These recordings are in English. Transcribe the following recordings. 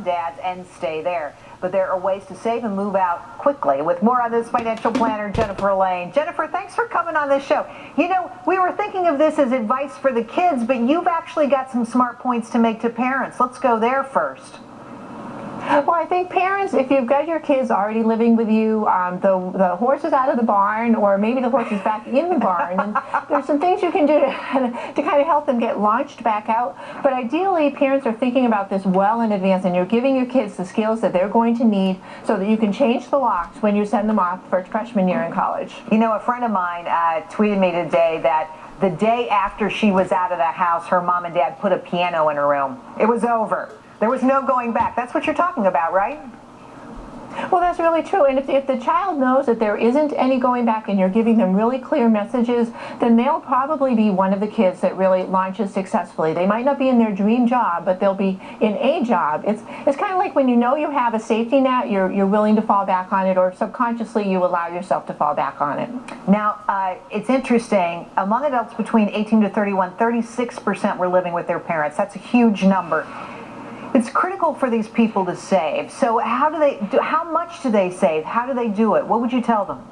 dads and stay there. But there are ways to save and move out quickly. With more on this, financial planner Jenifer Lane. Jenifer, thanks for coming on this show. You know, we were thinking of this as advice for the kids, but you've actually got some smart points to make to parents. Let's go there first. Well, I think parents, if you've got your kids already living with you, the horse is out of the barn, or maybe the horse is back in the barn, and there's some things you can do to kind of help them get launched back out. But ideally, parents are thinking about this well in advance, and you're giving your kids the skills that they're going to need so that you can change the locks when you send them off for freshman year in college. You know, a friend of mine tweeted me today that the day after she was out of the house, her mom and dad put a piano in her room. It was over. There was no going back. That's what you're talking about, right? Well, that's really true. And if the child knows that there isn't any going back and you're giving them really clear messages, then they'll probably be one of the kids that really launches successfully. They might not be in their dream job, but they'll be in a job. It's kind of like when you know you have a safety net, you're willing to fall back on it, or subconsciously you allow yourself to fall back on it. Now, it's interesting. Among adults between 18 to 31, 36% were living with their parents. That's a huge number. It's critical for these people to save. So how much do they save? How do they do it? What would you tell them?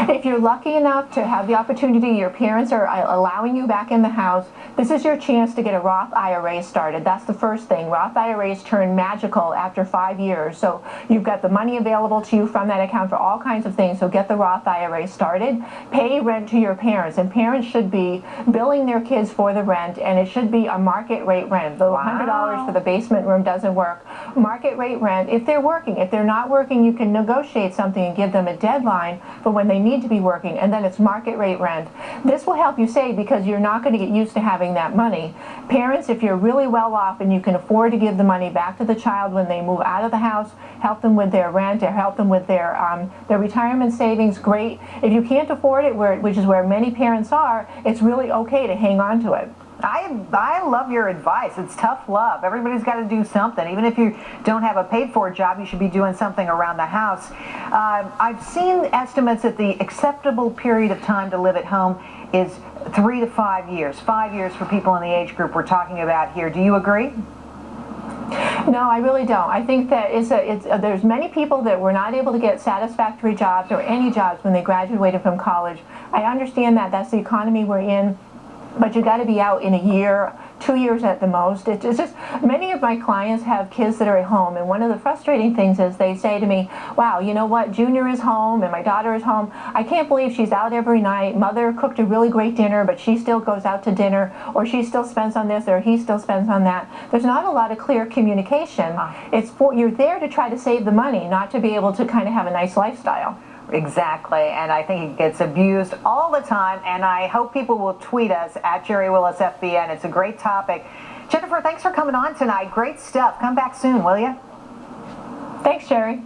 If you're lucky enough to have the opportunity, your parents are allowing you back in the house, this is your chance to get a Roth IRA started. That's the first thing. Roth IRAs turn magical after 5 years. So you've got the money available to you from that account for all kinds of things. So get the Roth IRA started. Pay rent to your parents. And parents should be billing their kids for the rent, and it should be a market rate rent. The $100 for the basement room doesn't work. Market rate rent if they're working. If they're not working, you can negotiate something and give them a deadline for when they need to be working, and then it's market rate rent. This will help you save because you're not going to get used to having that money. Parents, if you're really well off and you can afford to give the money back to the child when they move out of the house, help them with their rent or help them with their retirement savings, great. If you can't afford it, which is where many parents are, it's really okay to hang on to it. I love your advice. It's tough love. Everybody's got to do something. Even if you don't have a paid-for job, you should be doing something around the house. I've seen estimates that the acceptable period of time to live at home is 3 to 5 years. 5 years for people in the age group we're talking about here. Do you agree? No, I really don't. I think that there's many people that were not able to get satisfactory jobs or any jobs when they graduated from college. I understand that. That's the economy we're in. But you got to be out in a year, 2 years at the most. It's just, many of my clients have kids that are at home, and one of the frustrating things is they say to me, wow, you know what, Junior is home and my daughter is home. I can't believe she's out every night. Mother cooked a really great dinner, but she still goes out to dinner, or she still spends on this, or he still spends on that. There's not a lot of clear communication. You're there to try to save the money, not to be able to kind of have a nice lifestyle. Exactly, and I think it gets abused all the time, and I hope people will tweet us at Jerry Willis FBN. It's a great topic. Jenifer, thanks for coming on tonight. Great stuff. Come back soon, will you? Thanks, Jerry.